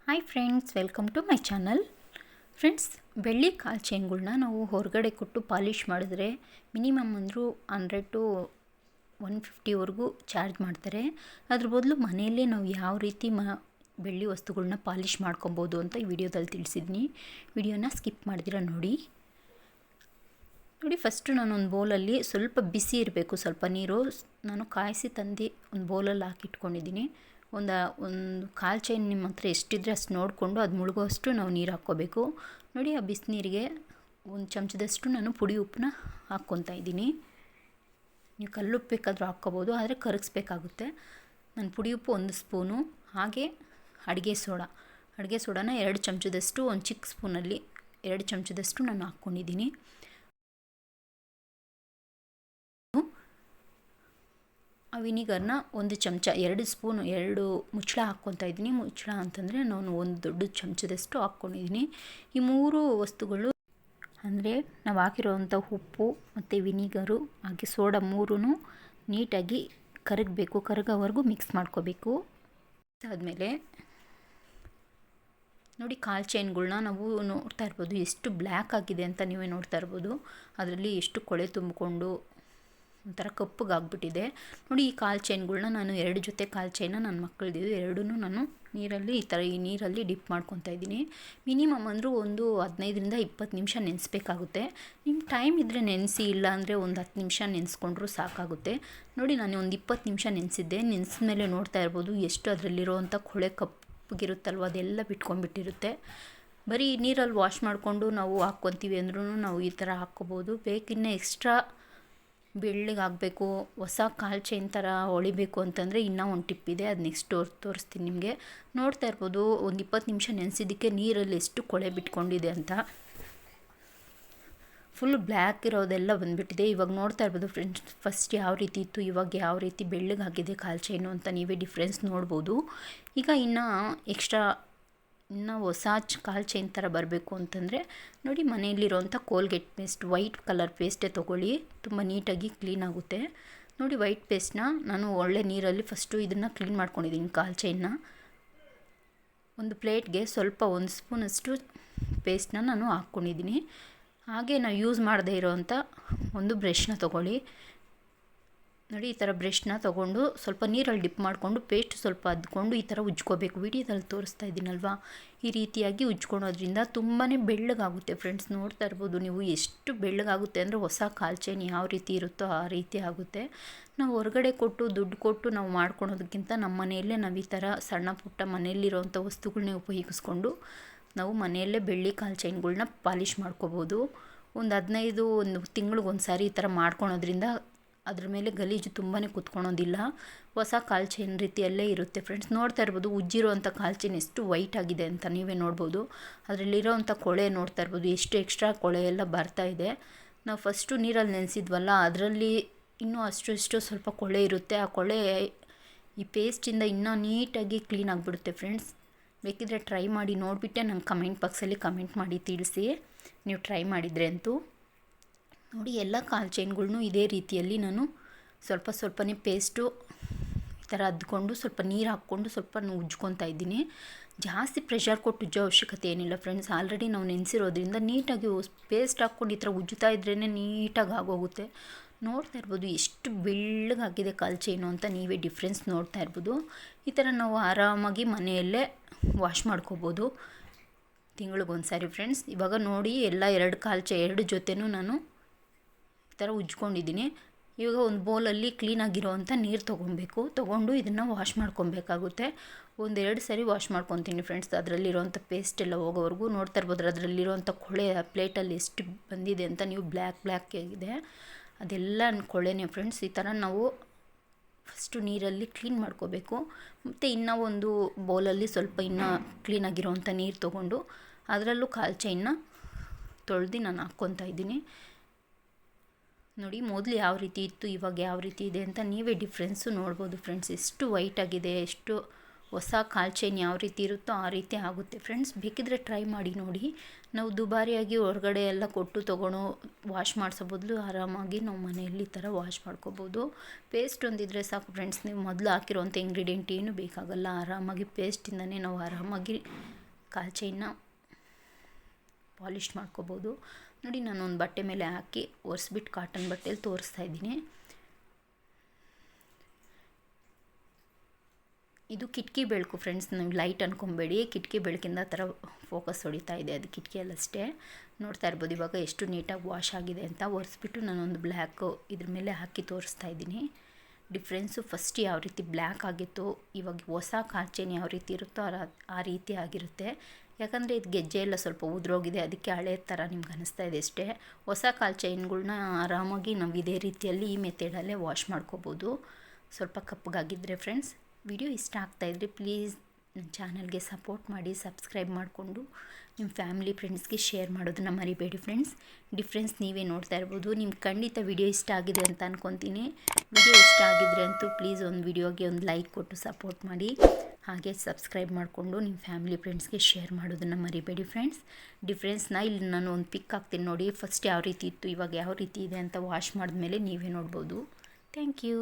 Hi friends, welcome to my channel. Friends, ಬೆಳ್ಳಿ ಕಾಲ್ ಚೈನ್ಗಳ್ನ ನಾವು ಹೊರಗಡೆ ಕೊಟ್ಟು ಪಾಲಿಷ್ ಮಾಡಿದ್ರೆ ಮಿನಿಮಮ್ ಅಂದರೂ 100 to 150ವರೆಗೂ ಚಾರ್ಜ್ ಮಾಡ್ತಾರೆ. ಅದ್ರ ಬದಲು ಮನೆಯಲ್ಲೇ ನಾವು ಯಾವ ರೀತಿ ಬೆಳ್ಳಿ ವಸ್ತುಗಳನ್ನ ಪಾಲಿಷ್ ಮಾಡ್ಕೊಬೋದು ಅಂತ ಈ ವಿಡಿಯೋದಲ್ಲಿ ತಿಳಿಸಿದ್ದೀನಿ. ವಿಡಿಯೋನ ಸ್ಕಿಪ್ ಮಾಡಿದಿರ ನೋಡಿ. ಫಸ್ಟು ನಾನೊಂದು ಬೌಲಲ್ಲಿ ಸ್ವಲ್ಪ ಬಿಸಿ ಇರಬೇಕು, ಸ್ವಲ್ಪ ನೀರು ನಾನು ಕಾಯಿಸಿ ತಂದು ಒಂದು ಬೌಲಲ್ಲಿ ಹಾಕಿಟ್ಕೊಂಡಿದ್ದೀನಿ. ಒಂದು ಕಾಲು ಚೈನ್ ನಿಮ್ಮ ಹತ್ರ ಎಷ್ಟಿದ್ರೆ ಅಷ್ಟು ನೋಡಿಕೊಂಡು ಅದು ಮುಳುಗೋಷ್ಟು ನಾವು ನೀರು ಹಾಕ್ಕೋಬೇಕು. ನೋಡಿ, ಆ ಬಿಸಿನೀರಿಗೆ ಒಂದು ಚಮಚದಷ್ಟು ನಾನು ಪುಡಿ ಉಪ್ಪನ್ನ ಹಾಕ್ಕೊತಾ ಇದ್ದೀನಿ. ನೀವು ಕಲ್ಲುಪ್ಪು ಬೇಕಾದರೂ ಹಾಕ್ಕೋಬೋದು, ಆದರೆ ಕರಗಿಸ್ಬೇಕಾಗುತ್ತೆ. ನಾನು ಪುಡಿ ಉಪ್ಪು 1 ಸ್ಪೂನು, ಹಾಗೆ ಅಡುಗೆ ಸೋಡಾನ 2 ಚಮಚದಷ್ಟು, ಒಂದು ಚಿಕ್ಕ ಸ್ಪೂನಲ್ಲಿ 2 ಚಮಚದಷ್ಟು ನಾನು ಹಾಕ್ಕೊಂಡಿದ್ದೀನಿ. ಆ ವಿನಿಗರ್ನ 1 ಚಮಚ, 2 ಸ್ಪೂನು, 2 ಮುಚ್ಚಳ ಹಾಕ್ಕೊತಾ ಇದ್ದೀನಿ. ಮುಚ್ಚಳ ಅಂತಂದರೆ ನಾನು 1 ದೊಡ್ಡ ಚಮಚದಷ್ಟು ಹಾಕ್ಕೊಂಡಿದ್ದೀನಿ. ಈ 3 ವಸ್ತುಗಳು ಅಂದರೆ ನಾವು ಹಾಕಿರೋವಂಥ ಉಪ್ಪು ಮತ್ತು ವಿನಿಗರು ಹಾಗೆ ಸೋಡಾ 3 ನೀಟಾಗಿ ಕರಗಬೇಕು. ಕರಗೋವರೆಗೂ ಮಿಕ್ಸ್ ಮಾಡ್ಕೋಬೇಕು. ಅದಾದಮೇಲೆ ನೋಡಿ, ಕಾಲು ಚೈನ್ಗಳ್ನ ನಾವು ನೋಡ್ತಾ ಇರ್ಬೋದು ಎಷ್ಟು ಬ್ಲ್ಯಾಕ್ ಆಗಿದೆ ಅಂತ ನೀವೇ ನೋಡ್ತಾ ಇರ್ಬೋದು. ಅದರಲ್ಲಿ ಎಷ್ಟು ಕೊಳೆ ತುಂಬಿಕೊಂಡು ಒಂಥರ ಕಪ್ಪಗಾಗ್ಬಿಟ್ಟಿದೆ. ನೋಡಿ, ಈ ಕಾಲು ಚೈನ್ಗಳ್ನ ನಾನು 2 ಜೊತೆ ಕಾಲು ಚೈನ ನನ್ನ ಮಕ್ಕಳದ್ದು ಎರಡೂ ನಾನು ನೀರಲ್ಲಿ ಈ ನೀರಲ್ಲಿ ಡಿಪ್ ಮಾಡ್ಕೊತಾ ಇದ್ದೀನಿ. ಮಿನಿಮಮ್ ಅಂದರೂ ಒಂದು 15ರಿಂದ 20 ನಿಮಿಷ ನೆನೆಸ್ಬೇಕಾಗುತ್ತೆ. ನಿಮ್ಮ ಟೈಮ್ ಇದ್ದರೆ ನೆನೆಸಿ, ಇಲ್ಲ ಅಂದರೆ ಒಂದು 10 ನಿಮಿಷ ನೆನೆಸ್ಕೊಂಡ್ರೂ ಸಾಕಾಗುತ್ತೆ. ನೋಡಿ, ನಾನು ಒಂದು 20 ನಿಮಿಷ ನೆನೆಸಿದ್ದೆ. ನೆನೆಸಿದ ಮೇಲೆ ನೋಡ್ತಾ ಇರ್ಬೋದು ಎಷ್ಟು ಅದರಲ್ಲಿರೋವಂಥ ಕೊಳೆ ಕಪ್ಪಗಿರುತ್ತಲ್ವ ಅದೆಲ್ಲ ಬಿಟ್ಕೊಂಡ್ಬಿಟ್ಟಿರುತ್ತೆ. ಬರೀ ನೀರಲ್ಲಿ ವಾಶ್ ಮಾಡಿಕೊಂಡು ನಾವು ಹಾಕ್ಕೊತೀವಿ ಅಂದ್ರೂ ನಾವು ಈ ಥರ ಹಾಕ್ಕೋಬೋದು. ಬೇಕಿನ್ನು ಎಕ್ಸ್ಟ್ರಾ ಬೆಳ್ಳಗಾಗಬೇಕು, ಹೊಸ ಕಾಲು ಚೈನ್ ಥರ ಹೊಳಿಬೇಕು ಅಂತಂದರೆ ಇನ್ನೂ ಒಂದು ಟಿಪ್ ಇದೆ, ಅದು ನೆಕ್ಸ್ಟ್ ತೋರಿಸ್ತೀನಿ ನಿಮಗೆ. ನೋಡ್ತಾ ಇರ್ಬೋದು ಒಂದು 20 ನಿಮಿಷ ನೆನೆಸಿದ್ದಕ್ಕೆ ನೀರಲ್ಲಿ ಎಷ್ಟು ಕೊಳೆ ಬಿಟ್ಕೊಂಡಿದೆ ಅಂತ. ಫುಲ್ ಬ್ಲ್ಯಾಕ್ ಇರೋದೆಲ್ಲ ಬಂದುಬಿಟ್ಟಿದೆ. ಇವಾಗ ನೋಡ್ತಾ ಇರ್ಬೋದು ಫ್ರೆಂಡ್ಸ್, ಫಸ್ಟ್ ಯಾವ ರೀತಿ ಇತ್ತು, ಇವಾಗ ಯಾವ ರೀತಿ ಬೆಳ್ಳಗಾಗಿದೆ ಕಾಲು ಚೈನು ಅಂತ ನೀವೇ ಡಿಫ್ರೆನ್ಸ್ ನೋಡ್ಬೋದು. ಈಗ ಇನ್ನೂ ಹೊಸ ಕಾಲು ಚೈನ್ ಥರ ಬರಬೇಕು ಅಂತಂದರೆ ನೋಡಿ, ಮನೆಯಲ್ಲಿರೋವಂಥ ಕೋಲ್ಗೇಟ್ ಪೇಸ್ಟ್, ವೈಟ್ ಕಲರ್ ಪೇಸ್ಟೇ ತೊಗೊಳ್ಳಿ, ತುಂಬ ನೀಟಾಗಿ ಕ್ಲೀನ್ ಆಗುತ್ತೆ. ನೋಡಿ, ವೈಟ್ ಪೇಸ್ಟ್ನ ನಾನು ಒಳ್ಳೆ ನೀರಲ್ಲಿ ಫಸ್ಟು ಇದನ್ನು ಕ್ಲೀನ್ ಮಾಡ್ಕೊಂಡಿದ್ದೀನಿ. ಕಾಲು ಚೈನ್ನ ಒಂದು ಪ್ಲೇಟ್ಗೆ ಸ್ವಲ್ಪ 1 ಸ್ಪೂನಷ್ಟು ಪೇಸ್ಟನ್ನ ನಾನು ಹಾಕ್ಕೊಂಡಿದ್ದೀನಿ. ಹಾಗೆ ನಾವು ಯೂಸ್ ಮಾಡದೇ ಇರೋವಂಥ ಒಂದು ಬ್ರಷ್ನ ತೊಗೊಳ್ಳಿ. ನೋಡಿ, ಈ ಥರ ಬ್ರಷ್ನ ತೊಗೊಂಡು ಸ್ವಲ್ಪ ನೀರಲ್ಲಿ ಡಿಪ್ ಮಾಡಿಕೊಂಡು ಪೇಸ್ಟ್ ಸ್ವಲ್ಪ ಅದ್ಕೊಂಡು ಈ ಥರ ಉಜ್ಕೋಬೇಕು. ವಿಡಿಯೋದಲ್ಲಿ ತೋರಿಸ್ತಾ ಇದ್ದೀನಲ್ವ, ಈ ರೀತಿಯಾಗಿ ಉಜ್ಕೊಳೋದ್ರಿಂದ ತುಂಬಾ ಬೆಳ್ಳಗಾಗುತ್ತೆ. ಫ್ರೆಂಡ್ಸ್, ನೋಡ್ತಾ ಇರ್ಬೋದು ನೀವು ಎಷ್ಟು ಬೆಳ್ಳಗಾಗುತ್ತೆ ಅಂದರೆ ಹೊಸ ಕಾಲು ಚೈನ್ ಯಾವ ರೀತಿ ಇರುತ್ತೋ ಆ ರೀತಿ ಆಗುತ್ತೆ. ನಾವು ಹೊರಗಡೆ ಕೊಟ್ಟು ದುಡ್ಡು ಕೊಟ್ಟು ನಾವು ಮಾಡ್ಕೊಳೋದಕ್ಕಿಂತ ನಮ್ಮ ಮನೆಯಲ್ಲೇ ನಾವು ಈ ಥರ ಸಣ್ಣ ಪುಟ್ಟ ಮನೆಯಲ್ಲಿರೋವಂಥ ವಸ್ತುಗಳನ್ನೇ ಉಪಯೋಗಿಸ್ಕೊಂಡು ನಾವು ಮನೆಯಲ್ಲೇ ಬೆಳ್ಳಿ ಕಾಲು ಚೈನ್ಗಳ್ನ ಪಾಲಿಷ್ ಮಾಡ್ಕೋಬೋದು. ಒಂದು ತಿಂಗಳಿಗೊಂದು ಸಾರಿ ಈ ಥರ ಮಾಡ್ಕೊಳೋದ್ರಿಂದ ಅದ್ರ ಮೇಲೆ ಗಲೀಜು ತುಂಬಾ ಕುತ್ಕೊಳೋದಿಲ್ಲ. ಹೊಸ ಕಾಲು ಚೈನ್ ರೀತಿಯಲ್ಲೇ ಇರುತ್ತೆ. ಫ್ರೆಂಡ್ಸ್, ನೋಡ್ತಾ ಇರ್ಬೋದು ಉಜ್ಜಿರೋವಂಥ ಕಾಲು ಚೈನ್ ಎಷ್ಟು ವೈಟ್ ಆಗಿದೆ ಅಂತ ನೀವೇ ನೋಡ್ಬೋದು. ಅದರಲ್ಲಿರೋವಂಥ ಕೊಳೆ ನೋಡ್ತಾ ಇರ್ಬೋದು, ಎಷ್ಟು ಎಕ್ಸ್ಟ್ರಾ ಕೊಳೆ ಎಲ್ಲ ಬರ್ತಾ ಇದೆ. ನಾವು ಫಸ್ಟು ನೀರಲ್ಲಿ ನೆನೆಸಿದ್ವಲ್ಲ, ಅದರಲ್ಲಿ ಇನ್ನೂ ಅಷ್ಟು ಸ್ವಲ್ಪ ಕೊಳೆ ಇರುತ್ತೆ. ಆ ಕೊಳೆ ಈ ಪೇಸ್ಟಿಂದ ಇನ್ನೂ ನೀಟಾಗಿ ಕ್ಲೀನ್ ಆಗಿಬಿಡುತ್ತೆ. ಫ್ರೆಂಡ್ಸ್, ಬೇಕಿದ್ರೆ ಟ್ರೈ ಮಾಡಿ ನೋಡಿಬಿಟ್ಟೆ ನಂಗೆ ಕಮೆಂಟ್ ಬಾಕ್ಸಲ್ಲಿ ಕಮೆಂಟ್ ಮಾಡಿ ತಿಳಿಸಿ, ನೀವು ಟ್ರೈ ಮಾಡಿದರೆ ಅಂತೂ. ನೋಡಿ, ಎಲ್ಲ ಕಾಲು ಚೈನ್ಗಳ್ನೂ ಇದೇ ರೀತಿಯಲ್ಲಿ ನಾನು ಸ್ವಲ್ಪನೇ ಪೇಸ್ಟು ಈ ಥರ ಅದ್ಕೊಂಡು ಸ್ವಲ್ಪ ನೀರು ಹಾಕ್ಕೊಂಡು ಸ್ವಲ್ಪ ಉಜ್ಕೊತಾ ಇದ್ದೀನಿ. ಜಾಸ್ತಿ ಪ್ರೆಷರ್ ಕೊಟ್ಟು ಉಜ್ಜೋ ಅವಶ್ಯಕತೆ ಏನಿಲ್ಲ ಫ್ರೆಂಡ್ಸ್. ಆಲ್ರೆಡಿ ನಾವು ನೆನೆಸಿರೋದ್ರಿಂದ ನೀಟಾಗಿ ಪೇಸ್ಟ್ ಹಾಕ್ಕೊಂಡು ಈ ಥರ ಉಜ್ಜುತ್ತಾ ಇದ್ರೇ ನೀಟಾಗಿ ಆಗೋಗುತ್ತೆ. ನೋಡ್ತಾ ಇರ್ಬೋದು ಎಷ್ಟು ಬೆಳ್ಳಗಾಗಿದೆ ಕಾಲು ಚೈನು ಅಂತ ನೀವೇ ಡಿಫ್ರೆನ್ಸ್ ನೋಡ್ತಾ ಇರ್ಬೋದು. ಈ ಥರ ನಾವು ಆರಾಮಾಗಿ ಮನೆಯಲ್ಲೇ ವಾಶ್ ಮಾಡ್ಕೋಬೋದು ತಿಂಗಳಿಗೊಂದು ಸಾರಿ. ಫ್ರೆಂಡ್ಸ್, ಇವಾಗ ನೋಡಿ ಎಲ್ಲ 2 ಜೊತೆನೂ ನಾನು ಈ ಥರ ಉಜ್ಕೊಂಡಿದ್ದೀನಿ. ಇವಾಗ ಒಂದು ಬೌಲಲ್ಲಿ ಕ್ಲೀನಾಗಿರೋವಂಥ ನೀರು ತೊಗೊಂಡು ಇದನ್ನು ವಾಶ್ ಮಾಡ್ಕೊಬೇಕಾಗುತ್ತೆ. 1-2 ಸರಿ ವಾಶ್ ಮಾಡ್ಕೊತೀನಿ ಫ್ರೆಂಡ್ಸ್, ಅದರಲ್ಲಿರೋವಂಥ ಪೇಸ್ಟ್ ಎಲ್ಲ ಹೋಗೋವರೆಗೂ. ನೋಡ್ತಾ ಇರ್ಬೋದು ಅದರಲ್ಲಿರೋವಂಥ ಕೊಳೆ ಪ್ಲೇಟಲ್ಲಿ ಎಷ್ಟು ಬಂದಿದೆ ಅಂತ. ನೀವು ಬ್ಲ್ಯಾಕ್ ಆಗಿದೆ, ಅದೆಲ್ಲ ಕೊಳೆನೇ ಫ್ರೆಂಡ್ಸ್. ಈ ಥರ ನಾವು ಫಸ್ಟು ನೀರಲ್ಲಿ ಕ್ಲೀನ್ ಮಾಡ್ಕೋಬೇಕು. ಮತ್ತು ಇನ್ನೂ ಒಂದು ಬೌಲಲ್ಲಿ ಸ್ವಲ್ಪ ಇನ್ನೂ ಕ್ಲೀನಾಗಿರೋವಂಥ ನೀರು ತೊಗೊಂಡು ಅದರಲ್ಲೂ ಕಾಲು ಚೈನ್ನ ತೊಳೆದು ನಾನು ಹಾಕ್ಕೊತಾ ಇದ್ದೀನಿ. ನೋಡಿ, ಮೊದಲು ಯಾವ ರೀತಿ ಇತ್ತು, ಇವಾಗ ಯಾವ ರೀತಿ ಇದೆ ಅಂತ ನೀವೇ ಡಿಫ್ರೆನ್ಸು ನೋಡ್ಬೋದು ಫ್ರೆಂಡ್ಸ್. ಎಷ್ಟು ವೈಟ್ ಆಗಿದೆ, ಎಷ್ಟು ಹೊಸ ಕಾಲ್ ಚೈನ್ ಯಾವ ರೀತಿ ಇರುತ್ತೋ ಆ ರೀತಿ ಆಗುತ್ತೆ ಫ್ರೆಂಡ್ಸ್. ಬೇಕಿದ್ರೆ ಟ್ರೈ ಮಾಡಿ ನೋಡಿ. ನಾವು ದುಬಾರಿಯಾಗಿ ಹೊರಗಡೆ ಎಲ್ಲ ಕೊಟ್ಟು ತೊಗೊಳೋ ವಾಶ್ ಮಾಡಿಸೋ ಬದಲು ಆರಾಮಾಗಿ ನಾವು ಮನೆಯಲ್ಲಿ ಈ ಥರ ವಾಶ್ ಮಾಡ್ಕೋಬೋದು. ಪೇಸ್ಟ್ ಒಂದಿದ್ರೆ ಸಾಕು ಫ್ರೆಂಡ್ಸ್. ನೀವು ಮೊದಲು ಹಾಕಿರೋಂಥ ಇಂಗ್ರೀಡಿಯೆಂಟ್ ಏನು ಬೇಕಾಗಲ್ಲ. ಆರಾಮಾಗಿ ಪೇಸ್ಟಿಂದನೇ ನಾವು ಆರಾಮಾಗಿ ಕಾಲ್ ಚೈನ್ನ ಪಾಲಿಷ್ ಮಾಡ್ಕೋಬೋದು. ನೋಡಿ ನಾನು ಒಂದು ಬಟ್ಟೆ ಮೇಲೆ ಹಾಕಿ ಒರೆಸ್ಬಿಟ್ಟು ಕಾಟನ್ ಬಟ್ಟೆಯಲ್ಲಿ ತೋರಿಸ್ತಾ ಇದ್ದೀನಿ. ಇದು ಕಿಟಕಿ ಬೆಳಕು ಫ್ರೆಂಡ್ಸ್, ನೀವು ಲೈಟ್ ಅನ್ಕೊಬೇಡಿ. ಕಿಟಕಿ ಬೆಳಕಿಂದ ಆ ಥರ ಫೋಕಸ್ ಹೊಡಿತಾ ಇದೆ, ಅದು ಕಿಟಕಿಯಲ್ಲಷ್ಟೇ. ನೋಡ್ತಾ ಇರ್ಬೋದು ಇವಾಗ ಎಷ್ಟು ನೀಟಾಗಿ ವಾಶ್ ಆಗಿದೆ ಅಂತ. ಒರೆಸ್ಬಿಟ್ಟು ನಾನೊಂದು ಬ್ಲ್ಯಾಕು ಇದ್ರ ಮೇಲೆ ಹಾಕಿ ತೋರಿಸ್ತಾ ಇದ್ದೀನಿ. ಡಿಫ್ರೆನ್ಸು ಫಸ್ಟ್ ಯಾವ ರೀತಿ ಬ್ಲ್ಯಾಕ್ ಆಗಿತ್ತು, ಇವಾಗ ಹೊಸ ಕಾಲ್ ಚೈನ್ ಯಾವ ರೀತಿ ಇರುತ್ತೋ ಆ ರೀತಿ ಆಗಿರುತ್ತೆ. ಯಾಕಂದರೆ ಇದು ಗೆಜ್ಜೆ ಎಲ್ಲ ಸ್ವಲ್ಪ ಉದುರೋಗಿದೆ, ಅದಕ್ಕೆ ಹಳೆ ಥರ ನಿಮ್ಗೆ ಅನ್ನಿಸ್ತಾ ಇದೆ ಅಷ್ಟೇ. ಹೊಸ ಕಾಲ್ ಚೈನ್ಗಳ್ನ ಆರಾಮಾಗಿ ನಾವು ಇದೇ ರೀತಿಯಲ್ಲಿ ಈ ಮೆಥಡಲ್ಲೇ ವಾಶ್ ಮಾಡ್ಕೋಬೋದು. ಸ್ವಲ್ಪ ಕಪ್ಪಗಾಗಿದ್ದರೆ ಫ್ರೆಂಡ್ಸ್. ವಿಡಿಯೋ ಇಷ್ಟ ಆಗ್ತಾಯಿದ್ರೆ ಪ್ಲೀಸ್ ನನ್ನ ಚಾನಲ್ಗೆ ಸಪೋರ್ಟ್ ಮಾಡಿ, ಸಬ್ಸ್ಕ್ರೈಬ್ ಮಾಡಿಕೊಂಡು ನಿಮ್ಮ ಫ್ಯಾಮಿಲಿ ಫ್ರೆಂಡ್ಸ್ಗೆ ಶೇರ್ ಮಾಡೋದನ್ನ ಮರಿಬೇಡಿ ಫ್ರೆಂಡ್ಸ್. ಡಿಫ್ರೆನ್ಸ್ ನೀವೇ ನೋಡ್ತಾ ಇರ್ಬೋದು. ನಿಮ್ಗೆ ಖಂಡಿತ ವಿಡಿಯೋ ಇಷ್ಟ ಆಗಿದೆ ಅಂತ ಅಂದ್ಕೊತೀನಿ. ವಿಡಿಯೋ ಇಷ್ಟ ಆಗಿದ್ರೆ ಅಂತೂ ಪ್ಲೀಸ್ ಒಂದು ವಿಡಿಯೋಗೆ ಒಂದು ಲೈಕ್ ಕೊಟ್ಟು ಸಪೋರ್ಟ್ ಮಾಡಿ. ಹಾಗೆ ಸಬ್ಸ್ಕ್ರೈಬ್ ಮಾಡಿಕೊಂಡು ನಿಮ್ಮ ಫ್ಯಾಮಿಲಿ ಫ್ರೆಂಡ್ಸ್ಗೆ ಶೇರ್ ಮಾಡೋದನ್ನು ಮರಿಬೇಡಿ ಫ್ರೆಂಡ್ಸ್. ಡಿಫ್ರೆನ್ಸ್ನ ಇಲ್ಲಿ ನಾನು ಒಂದು ಪಿಕ್ ಹಾಕ್ತೀನಿ ನೋಡಿ. ಫಸ್ಟ್ ಯಾವ ರೀತಿ ಇತ್ತು, ಇವಾಗ ಯಾವ ರೀತಿ ಇದೆ ಅಂತ ವಾಶ್ ಮಾಡಿದ್ಮೇಲೆ ನೀವೇ ನೋಡ್ಬೋದು. Thank you.